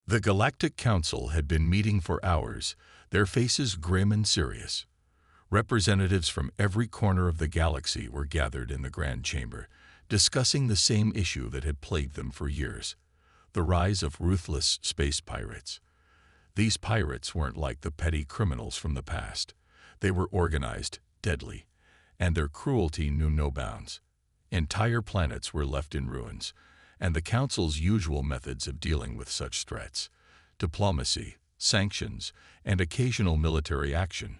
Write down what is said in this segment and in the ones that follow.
The Galactic Council had been meeting for hours, their faces grim and serious. Representatives from every corner of the galaxy were gathered in the Grand Chamber, discussing the same issue that had plagued them for years: the rise of ruthless space pirates. These pirates weren't like the petty criminals from the past. They were organized, deadly, and their cruelty knew no bounds. Entire planets were left in ruins, and the Council's usual methods of dealing with such threats, diplomacy, sanctions, and occasional military action,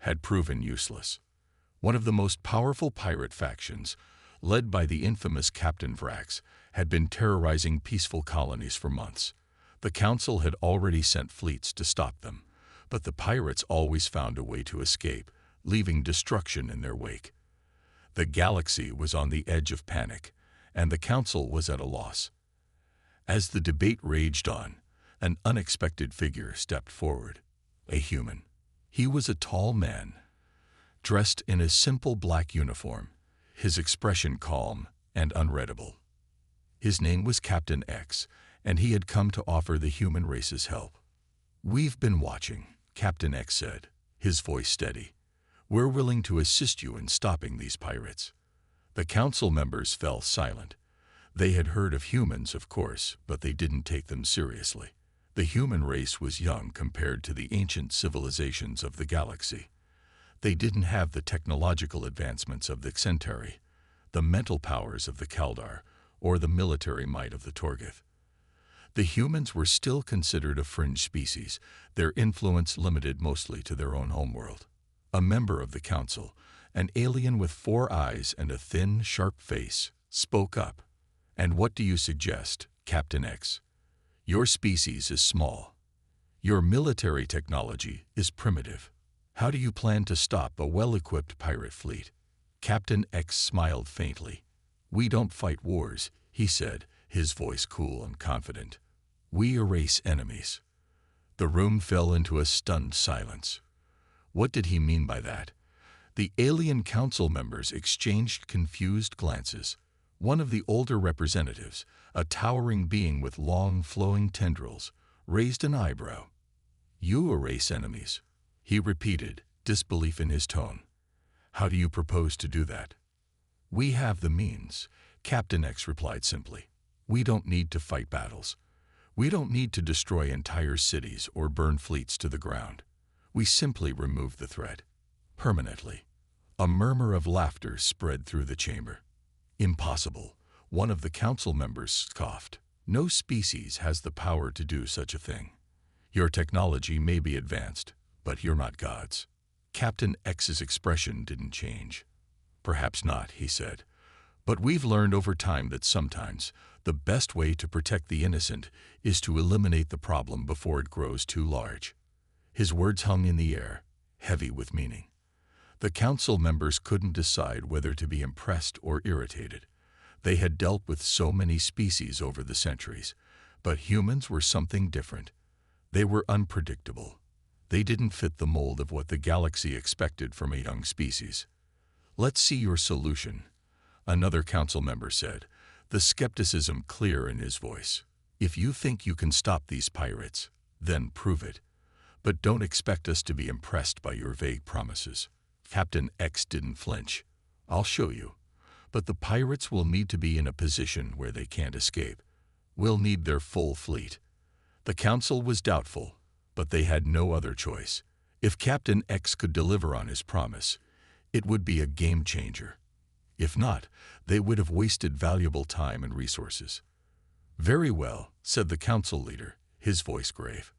had proven useless. One of the most powerful pirate factions, led by the infamous Captain Vrax, had been terrorizing peaceful colonies for months. The Council had already sent fleets to stop them, but the pirates always found a way to escape, leaving destruction in their wake. The galaxy was on the edge of panic, and the Council was at a loss. As the debate raged on, an unexpected figure stepped forward, a human. He was a tall man, dressed in a simple black uniform, his expression calm and unreadable. His name was Captain X, and he had come to offer the human race's help. "We've been watching," Captain X said, his voice steady. "We're willing to assist you in stopping these pirates." The Council members fell silent. They had heard of humans, of course, but they didn't take them seriously. The human race was young compared to the ancient civilizations of the galaxy. They didn't have the technological advancements of the Centauri, the mental powers of the Kaldar, or the military might of the Torgith. The humans were still considered a fringe species, their influence limited mostly to their own homeworld. A member of the Council, an alien with 4 eyes and a thin, sharp face, spoke up. "And what do you suggest, Captain X? Your species is small. Your military technology is primitive. How do you plan to stop a well-equipped pirate fleet?" Captain X smiled faintly. "We don't fight wars," he said, his voice cool and confident. "We erase enemies." The room fell into a stunned silence. What did he mean by that? The alien Council members exchanged confused glances. One of the older representatives, a towering being with long, flowing tendrils, raised an eyebrow. "You erase enemies," he repeated, disbelief in his tone. "How do you propose to do that?" "We have the means," Captain X replied simply. "We don't need to fight battles. We don't need to destroy entire cities or burn fleets to the ground. We simply remove the threat. Permanently." A murmur of laughter spread through the chamber. "Impossible," one of the Council members scoffed. "No species has the power to do such a thing. Your technology may be advanced, but you're not gods." Captain X's expression didn't change. "Perhaps not," he said. "But we've learned over time that sometimes the best way to protect the innocent is to eliminate the problem before it grows too large." His words hung in the air, heavy with meaning. The Council members couldn't decide whether to be impressed or irritated. They had dealt with so many species over the centuries, but humans were something different. They were unpredictable. They didn't fit the mold of what the galaxy expected from a young species. "Let's see your solution," another Council member said, the skepticism clear in his voice. "If you think you can stop these pirates, then prove it. But don't expect us to be impressed by your vague promises." Captain X didn't flinch. "I'll show you. But the pirates will need to be in a position where they can't escape. We'll need their full fleet." The Council was doubtful, but they had no other choice. If Captain X could deliver on his promise, it would be a game changer. If not, they would have wasted valuable time and resources. "Very well," said the Council leader, his voice grave.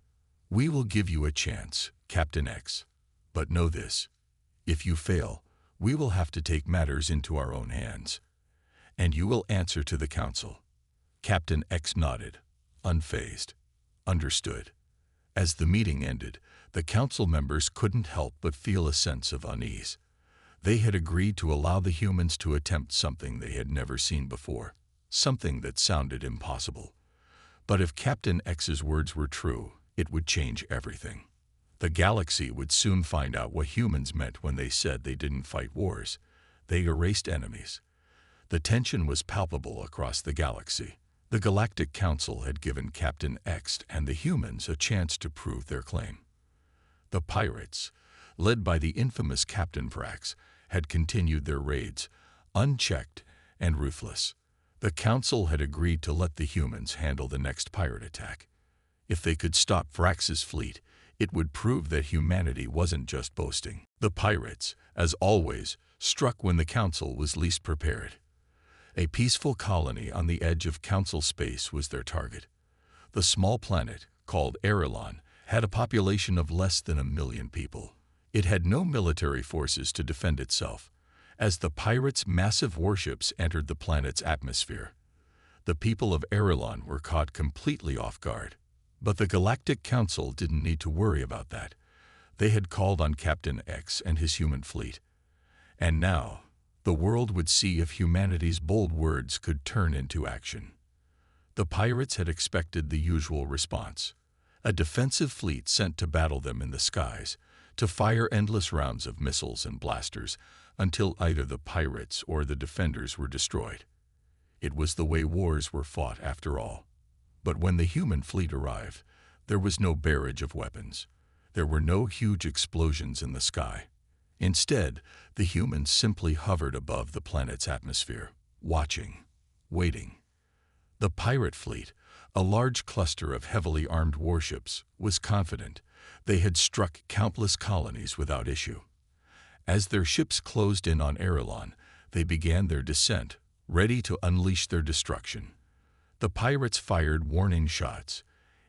"We will give you a chance, Captain X. But know this: if you fail, we will have to take matters into our own hands. And you will answer to the Council." Captain X nodded, unfazed. "Understood." As the meeting ended, the Council members couldn't help but feel a sense of unease. They had agreed to allow the humans to attempt something they had never seen before, something that sounded impossible. But if Captain X's words were true, it would change everything. The galaxy would soon find out what humans meant when they said they didn't fight wars. They erased enemies. The tension was palpable across the galaxy. The Galactic Council had given Captain X and the humans a chance to prove their claim. The pirates, led by the infamous Captain Vrax, had continued their raids, unchecked and ruthless. The Council had agreed to let the humans handle the next pirate attack. If they could stop Vrax's fleet, it would prove that humanity wasn't just boasting. The pirates, as always, struck when the Council was least prepared. A peaceful colony on the edge of Council space was their target. The small planet, called Arilon, had a population of less than 1 million people. It had no military forces to defend itself, as the pirates' massive warships entered the planet's atmosphere. The people of Arilon were caught completely off guard. But the Galactic Council didn't need to worry about that. They had called on Captain X and his human fleet. And now, the world would see if humanity's bold words could turn into action. The pirates had expected the usual response: a defensive fleet sent to battle them in the skies, to fire endless rounds of missiles and blasters until either the pirates or the defenders were destroyed. It was the way wars were fought after all. But when the human fleet arrived, there was no barrage of weapons. There were no huge explosions in the sky. Instead, the humans simply hovered above the planet's atmosphere, watching, waiting. The pirate fleet, a large cluster of heavily armed warships, was confident. They had struck countless colonies without issue. As their ships closed in on Arilon, they began their descent, ready to unleash their destruction. The pirates fired warning shots,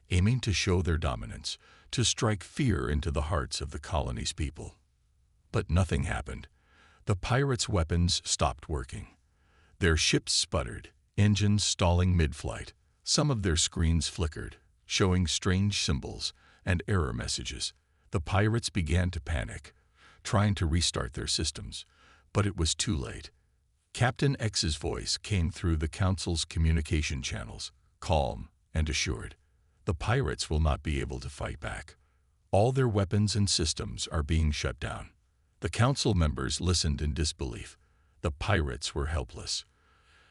aiming to show their dominance, to strike fear into the hearts of the colony's people. But nothing happened. The pirates' weapons stopped working. Their ships sputtered, engines stalling mid-flight. Some of their screens flickered, showing strange symbols and error messages. The pirates began to panic, trying to restart their systems, but it was too late. Captain X's voice came through the Council's communication channels, calm and assured. The pirates will not be able to fight back. All their weapons and systems are being shut down. The Council members listened in disbelief. The pirates were helpless.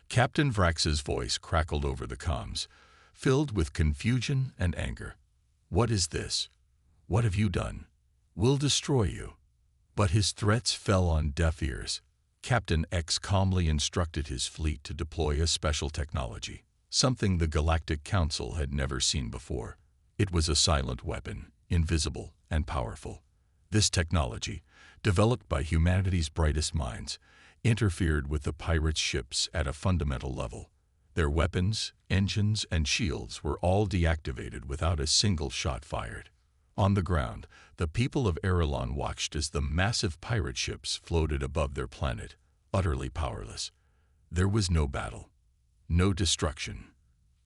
Captain Vrax's voice crackled over the comms, filled with confusion and anger. "What is this? What have you done? We'll destroy you." But his threats fell on deaf ears. Captain X calmly instructed his fleet to deploy a special technology, something the Galactic Council had never seen before. It was a silent weapon, invisible and powerful. This technology, developed by humanity's brightest minds, interfered with the pirates' ships at a fundamental level. Their weapons, engines, and shields were all deactivated without a single shot fired. On the ground, the people of Arilon watched as the massive pirate ships floated above their planet, utterly powerless. There was no battle, no destruction,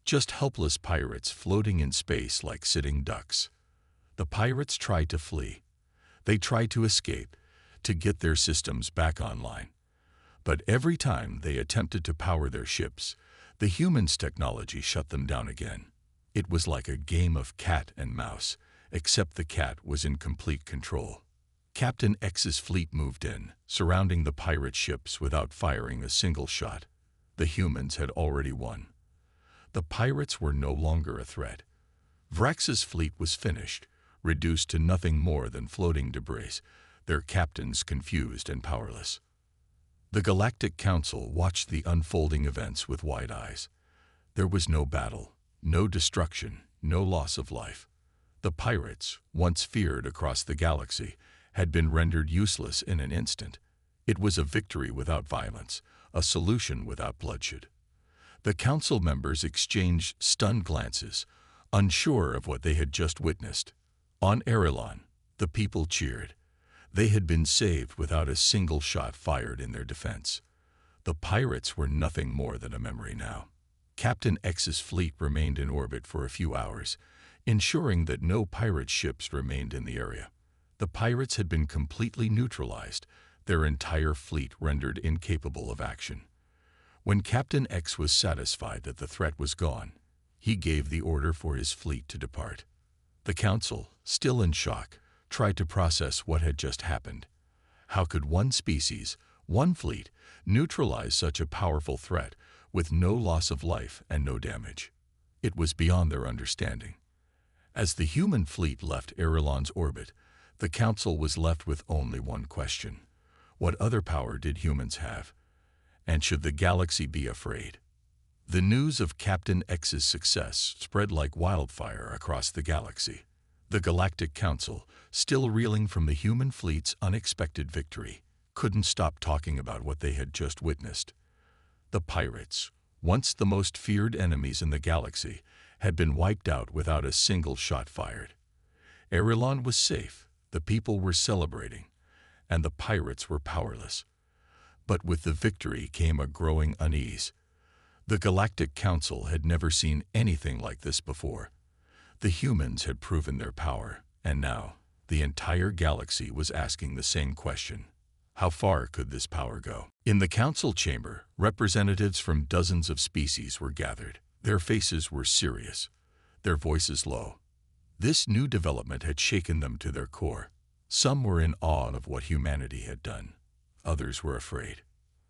just helpless pirates floating in space like sitting ducks. The pirates tried to flee. They tried to escape, to get their systems back online. But every time they attempted to power their ships, the humans' technology shut them down again. It was like a game of cat and mouse, except the cat was in complete control. Captain X's fleet moved in, surrounding the pirate ships without firing a single shot. The humans had already won. The pirates were no longer a threat. Vrax's fleet was finished, reduced to nothing more than floating debris, their captains confused and powerless. The Galactic Council watched the unfolding events with wide eyes. There was no battle, no destruction, no loss of life. The pirates, once feared across the galaxy, had been rendered useless in an instant. It was a victory without violence, a solution without bloodshed. The council members exchanged stunned glances, unsure of what they had just witnessed. On Arilon, the people cheered. They had been saved without a single shot fired in their defense. The pirates were nothing more than a memory now. Captain X's fleet remained in orbit for a few hours, ensuring that no pirate ships remained in the area. The pirates had been completely neutralized, their entire fleet rendered incapable of action. When Captain X was satisfied that the threat was gone, he gave the order for his fleet to depart. The council, still in shock, tried to process what had just happened. How could one species, one fleet, neutralize such a powerful threat with no loss of life and no damage. It was beyond their understanding. As the human fleet left Irulan's orbit, the Council was left with only one question. What other power did humans have? And should the galaxy be afraid? The news of Captain X's success spread like wildfire across the galaxy. The Galactic Council, still reeling from the human fleet's unexpected victory, couldn't stop talking about what they had just witnessed. The pirates, once the most feared enemies in the galaxy, had been wiped out without a single shot fired. Irulan was safe, the people were celebrating, and the pirates were powerless. But with the victory came a growing unease. The Galactic Council had never seen anything like this before. The humans had proven their power, and now the entire galaxy was asking the same question. How far could this power go? In the council chamber, representatives from dozens of species were gathered. Their faces were serious, their voices low. This new development had shaken them to their core. Some were in awe of what humanity had done. Others were afraid.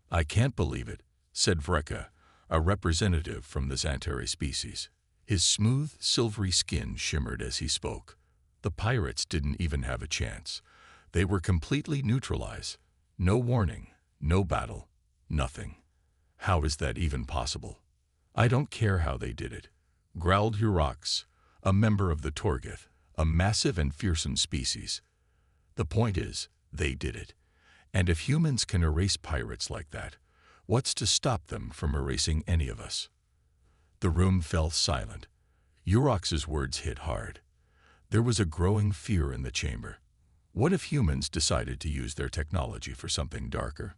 "I can't believe it," said Vreka, a representative from the Xanteri species. His smooth, silvery skin shimmered as he spoke. The pirates didn't even have a chance. They were completely neutralized. No warning, no battle, nothing. How is that even possible? "I don't care how they did it," growled Orcs, a member of the Torgith, a massive and fearsome species. "The point is, they did it. And if humans can erase pirates like that, what's to stop them from erasing any of us?" The room fell silent. Orcs' words hit hard. There was a growing fear in the chamber. What if humans decided to use their technology for something darker?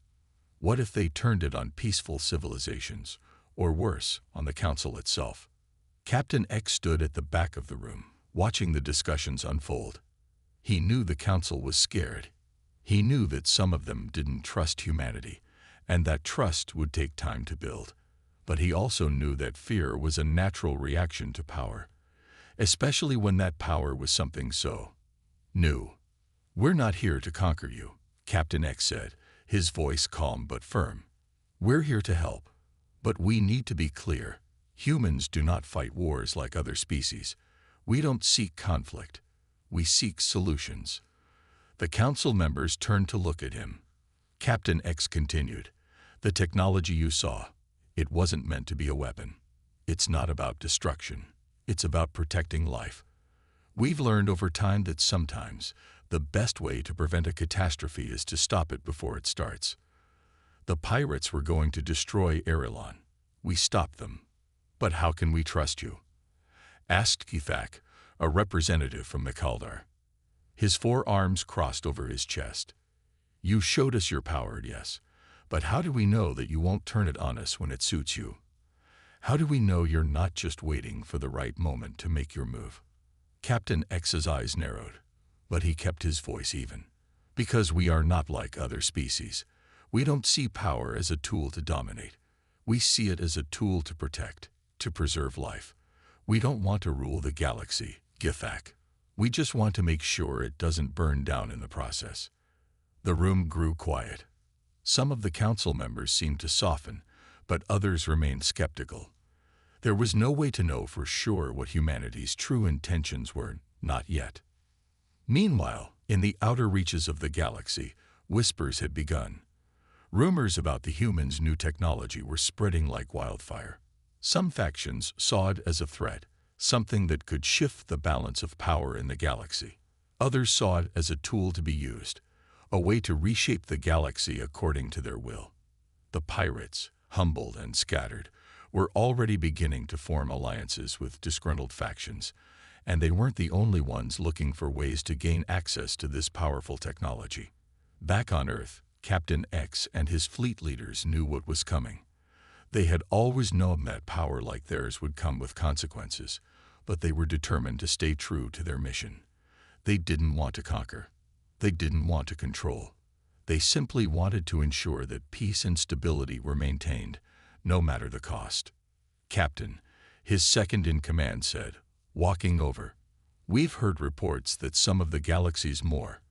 What if they turned it on peaceful civilizations, or worse, on the council itself? Captain X stood at the back of the room, watching the discussions unfold. He knew the council was scared. He knew that some of them didn't trust humanity, and that trust would take time to build. But he also knew that fear was a natural reaction to power, especially when that power was something so new. "We're not here to conquer you," Captain X said, his voice calm but firm. "We're here to help. But we need to be clear. Humans do not fight wars like other species. We don't seek conflict. We seek solutions." The council members turned to look at him. Captain X continued, "The technology you saw, it wasn't meant to be a weapon. It's not about destruction. It's about protecting life. We've learned over time that sometimes the best way to prevent a catastrophe is to stop it before it starts. The pirates were going to destroy Irulan. We stopped them. But how can we trust you?" asked Githak, a representative from the Kaldar. His 4 arms crossed over his chest. "You showed us your power, yes, but how do we know that you won't turn it on us when it suits you? How do we know you're not just waiting for the right moment to make your move?" Captain X's eyes narrowed, but he kept his voice even. "Because we are not like other species. We don't see power as a tool to dominate. We see it as a tool to protect, to preserve life. We don't want to rule the galaxy, Githak. We just want to make sure it doesn't burn down in the process." The room grew quiet. Some of the council members seemed to soften, but others remained skeptical. There was no way to know for sure what humanity's true intentions were, not yet. Meanwhile, in the outer reaches of the galaxy, whispers had begun. Rumors about the humans' new technology were spreading like wildfire. Some factions saw it as a threat, something that could shift the balance of power in the galaxy. Others saw it as a tool to be used, a way to reshape the galaxy according to their will. The pirates, humbled and scattered, were already beginning to form alliances with disgruntled factions, and they weren't the only ones looking for ways to gain access to this powerful technology. Back on Earth, Captain X and his fleet leaders knew what was coming. They had always known that power like theirs would come with consequences, but they were determined to stay true to their mission. They didn't want to conquer. They didn't want to control. They simply wanted to ensure that peace and stability were maintained, no matter the cost. Captain, his second-in-command said, walking over, "We've heard reports that some of the galaxy's more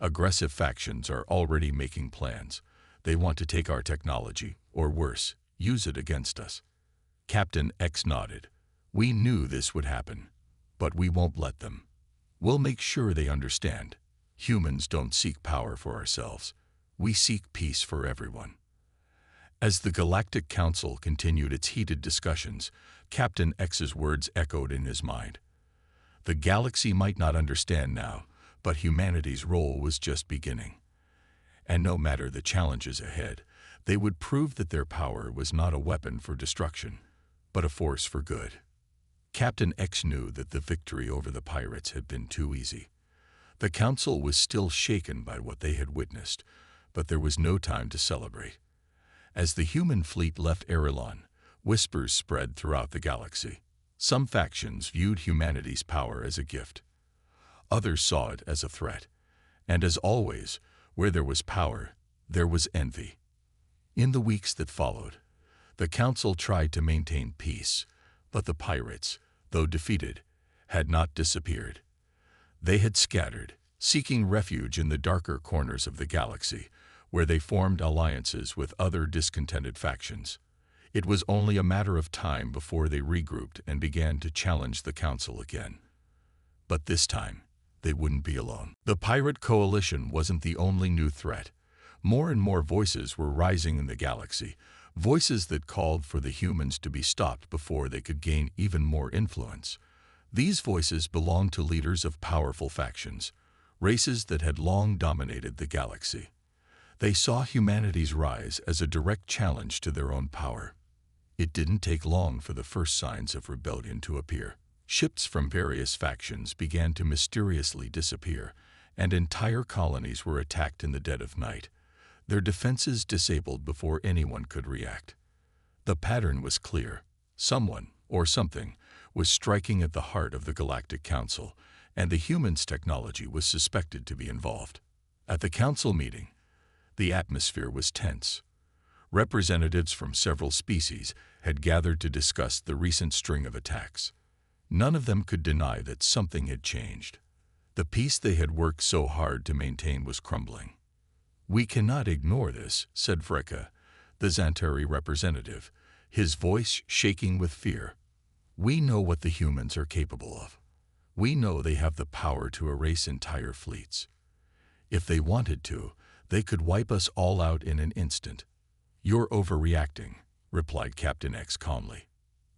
aggressive factions are already making plans. They want to take our technology, or worse, use it against us. Captain X nodded. We knew this would happen, but we won't let them. We'll make sure they understand. Humans don't seek power for ourselves. We seek peace for everyone. As the Galactic Council continued its heated discussions, Captain X's words echoed in his mind. The galaxy might not understand now, but humanity's role was just beginning. And no matter the challenges ahead, they would prove that their power was not a weapon for destruction, but a force for good. Captain X knew that the victory over the pirates had been too easy. The Council was still shaken by what they had witnessed, but there was no time to celebrate. As the human fleet left Erilon, whispers spread throughout the galaxy. Some factions viewed humanity's power as a gift. Others saw it as a threat. And as always, where there was power, there was envy. In the weeks that followed, the Council tried to maintain peace, but the pirates, though defeated, had not disappeared. They had scattered, seeking refuge in the darker corners of the galaxy, where they formed alliances with other discontented factions. It was only a matter of time before they regrouped and began to challenge the Council again. But this time, they wouldn't be alone. The pirate coalition wasn't the only new threat. More and more voices were rising in the galaxy, voices that called for the humans to be stopped before they could gain even more influence. These voices belonged to leaders of powerful factions, races that had long dominated the galaxy. They saw humanity's rise as a direct challenge to their own power. It didn't take long for the first signs of rebellion to appear. Ships from various factions began to mysteriously disappear, and entire colonies were attacked in the dead of night, their defenses disabled before anyone could react. The pattern was clear. Someone, or something, was striking at the heart of the Galactic Council, and the humans' technology was suspected to be involved. At the council meeting, the atmosphere was tense. Representatives from several species had gathered to discuss the recent string of attacks. None of them could deny that something had changed. The peace they had worked so hard to maintain was crumbling. "We cannot ignore this," said Freka, the Xantari representative, his voice shaking with fear. "We know what the humans are capable of. We know they have the power to erase entire fleets. If they wanted to, they could wipe us all out in an instant." "You're overreacting," replied Captain X calmly.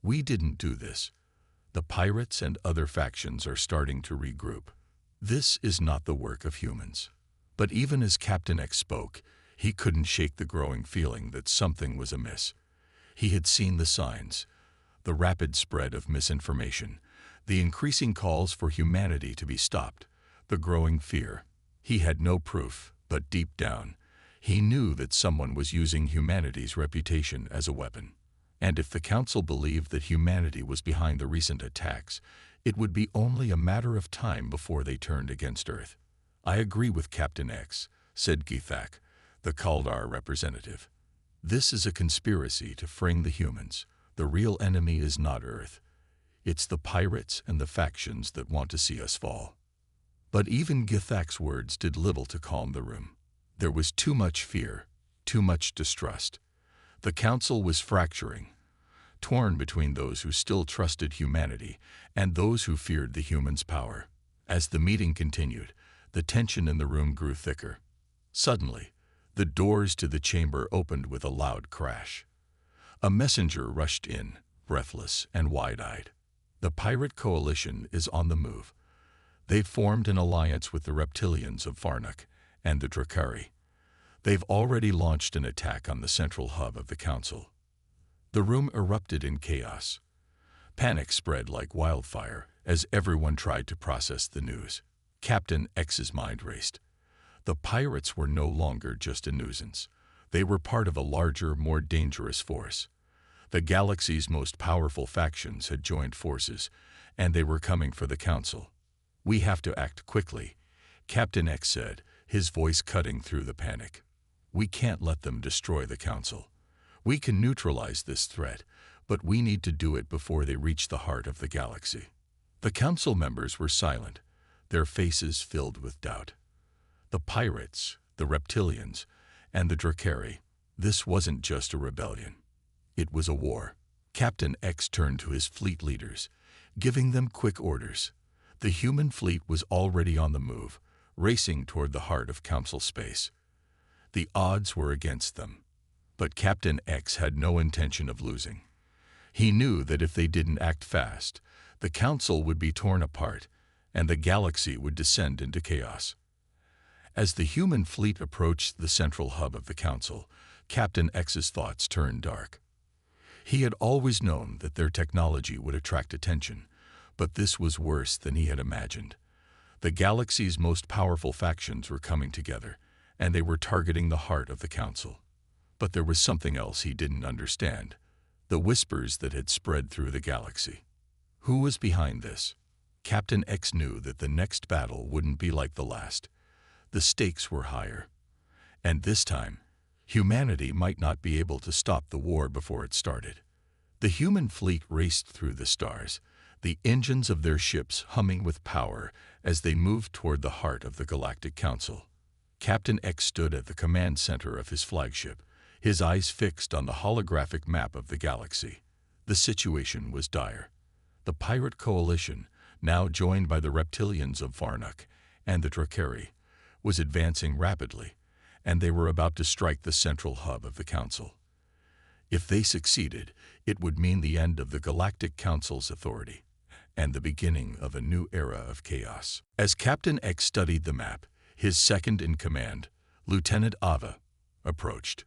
"We didn't do this. The pirates and other factions are starting to regroup. This is not the work of humans." But even as Captain X spoke, he couldn't shake the growing feeling that something was amiss. He had seen the signs, the rapid spread of misinformation, the increasing calls for humanity to be stopped, the growing fear. He had no proof, but deep down, he knew that someone was using humanity's reputation as a weapon. And if the Council believed that humanity was behind the recent attacks, it would be only a matter of time before they turned against Earth. "I agree with Captain X," said Githak, the Kaldar representative. "This is a conspiracy to frame the humans. The real enemy is not Earth. It's the pirates and the factions that want to see us fall." But even Githak's words did little to calm the room. There was too much fear, too much distrust. The Council was fracturing, torn between those who still trusted humanity and those who feared the humans' power. As the meeting continued, the tension in the room grew thicker. Suddenly, the doors to the chamber opened with a loud crash. A messenger rushed in, breathless and wide-eyed. "The pirate coalition is on the move. They've formed an alliance with the reptilians of Farnuk and the Drakari. They've already launched an attack on the central hub of the Council." The room erupted in chaos. Panic spread like wildfire as everyone tried to process the news. Captain X's mind raced. The pirates were no longer just a nuisance. They were part of a larger, more dangerous force. The galaxy's most powerful factions had joined forces, and they were coming for the Council. "We have to act quickly," Captain X said, his voice cutting through the panic. "We can't let them destroy the Council. We can neutralize this threat, but we need to do it before they reach the heart of the galaxy." The Council members were silent, their faces filled with doubt. The pirates, the reptilians, and the Drakari, this wasn't just a rebellion. It was a war. Captain X turned to his fleet leaders, giving them quick orders. The human fleet was already on the move, racing toward the heart of Council space. The odds were against them, but Captain X had no intention of losing. He knew that if they didn't act fast, the Council would be torn apart, and the galaxy would descend into chaos. As the human fleet approached the central hub of the Council, Captain X's thoughts turned dark. He had always known that their technology would attract attention, but this was worse than he had imagined. The galaxy's most powerful factions were coming together, and they were targeting the heart of the Council. But there was something else he didn't understand: the whispers that had spread through the galaxy. Who was behind this? Captain X knew that the next battle wouldn't be like the last. The stakes were higher. And this time, humanity might not be able to stop the war before it started. The human fleet raced through the stars, the engines of their ships humming with power as they moved toward the heart of the Galactic Council. Captain X stood at the command center of his flagship, his eyes fixed on the holographic map of the galaxy. The situation was dire. The pirate coalition, now joined by the reptilians of Varnuk and the Drakari, was advancing rapidly, and they were about to strike the central hub of the Council. If they succeeded, it would mean the end of the Galactic Council's authority and the beginning of a new era of chaos. As Captain X studied the map, his second-in-command, Lieutenant Ava, approached.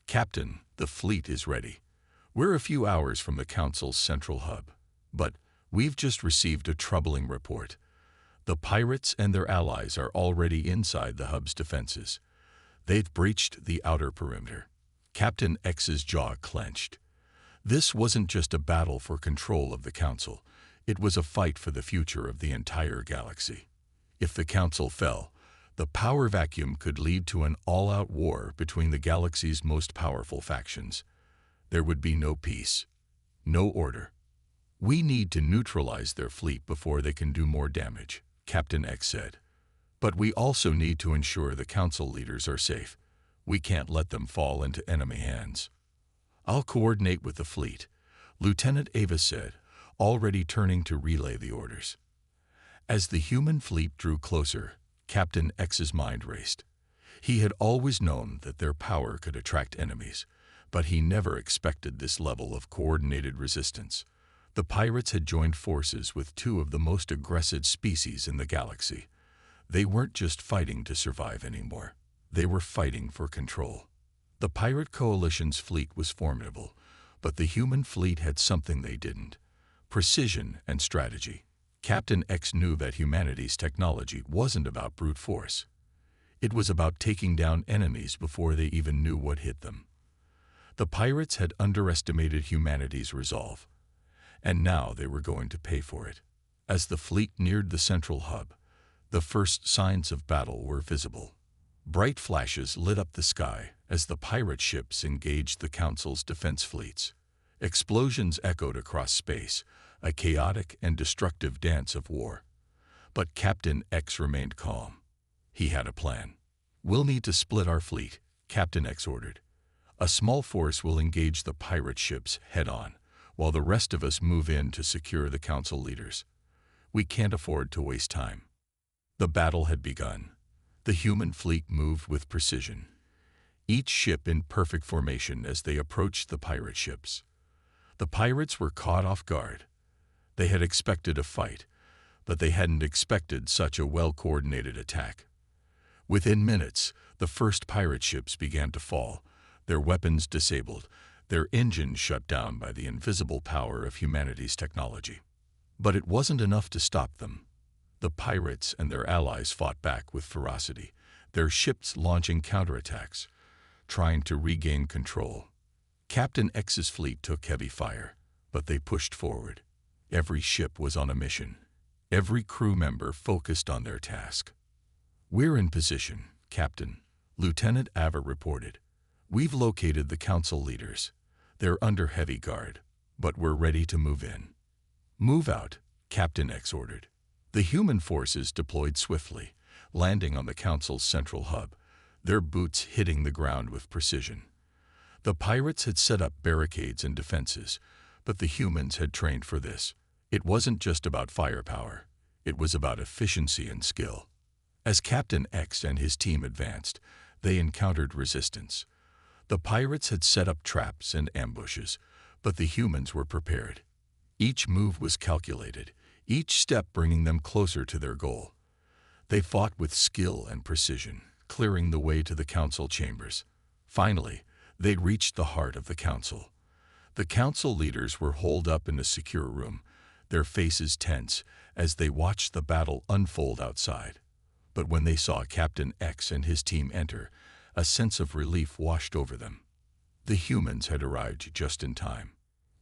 "Captain, the fleet is ready. We're a few hours from the Council's central hub, but we've just received a troubling report. The pirates and their allies are already inside the hub's defenses. They've breached the outer perimeter." Captain X's jaw clenched. This wasn't just a battle for control of the Council. It was a fight for the future of the entire galaxy. If the Council fell, the power vacuum could lead to an all-out war between the galaxy's most powerful factions. There would be no peace, no order. "We need to neutralize their fleet before they can do more damage," Captain X said. "But we also need to ensure the Council leaders are safe. We can't let them fall into enemy hands." "I'll coordinate with the fleet," Lieutenant Ava said, already turning to relay the orders. As the human fleet drew closer, Captain X's mind raced. He had always known that their power could attract enemies, but he never expected this level of coordinated resistance. The pirates had joined forces with two of the most aggressive species in the galaxy. They weren't just fighting to survive anymore. They were fighting for control. The pirate coalition's fleet was formidable, but the human fleet had something they didn't: precision and strategy. Captain X knew that humanity's technology wasn't about brute force. It was about taking down enemies before they even knew what hit them. The pirates had underestimated humanity's resolve, and now they were going to pay for it. As the fleet neared the central hub, the first signs of battle were visible. Bright flashes lit up the sky as the pirate ships engaged the Council's defense fleets. Explosions echoed across space, a chaotic and destructive dance of war. But Captain X remained calm. He had a plan. "We'll need to split our fleet," Captain X ordered. "A small force will engage the pirate ships head-on, while the rest of us move in to secure the Council leaders. We can't afford to waste time." The battle had begun. The human fleet moved with precision, each ship in perfect formation as they approached the pirate ships. The pirates were caught off guard. They had expected a fight, but they hadn't expected such a well-coordinated attack. Within minutes, the first pirate ships began to fall, their weapons disabled, their engines shut down by the invisible power of humanity's technology. But it wasn't enough to stop them. The pirates and their allies fought back with ferocity, their ships launching counterattacks, trying to regain control. Captain X's fleet took heavy fire, but they pushed forward. Every ship was on a mission, every crew member focused on their task. "We're in position, Captain," Lieutenant Ava reported. "We've located the Council leaders. They're under heavy guard, but we're ready to move in." "Move out," Captain X ordered. The human forces deployed swiftly, landing on the Council's central hub, their boots hitting the ground with precision. The pirates had set up barricades and defenses, but the humans had trained for this. It wasn't just about firepower. It was about efficiency and skill. As Captain X and his team advanced, they encountered resistance. The pirates had set up traps and ambushes, but the humans were prepared. Each move was calculated, each step bringing them closer to their goal. They fought with skill and precision, clearing the way to the council chambers. Finally, they reached the heart of the council. The council leaders were holed up in a secure room, their faces tense as they watched the battle unfold outside. But when they saw Captain X and his team enter, a sense of relief washed over them. The humans had arrived just in time.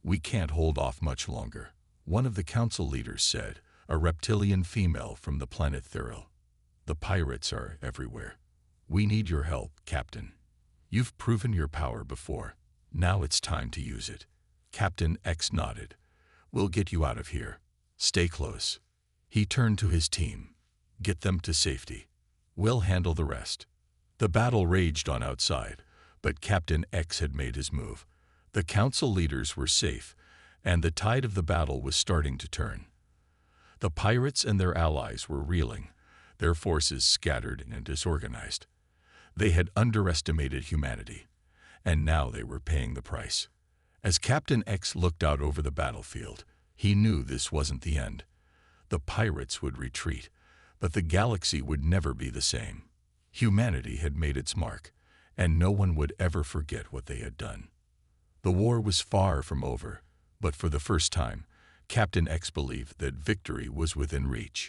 "We can't hold off much longer," one of the council leaders said, a reptilian female from the planet Thuril. "The pirates are everywhere. We need your help, Captain. You've proven your power before. Now it's time to use it." Captain X nodded. "We'll get you out of here. Stay close." He turned to his team. "Get them to safety. We'll handle the rest." The battle raged on outside, but Captain X had made his move. The council leaders were safe, and the tide of the battle was starting to turn. The pirates and their allies were reeling, their forces scattered and disorganized. They had underestimated humanity, and now they were paying the price. As Captain X looked out over the battlefield, he knew this wasn't the end. The pirates would retreat, but the galaxy would never be the same. Humanity had made its mark, and no one would ever forget what they had done. The war was far from over, but for the first time, Captain X believed that victory was within reach.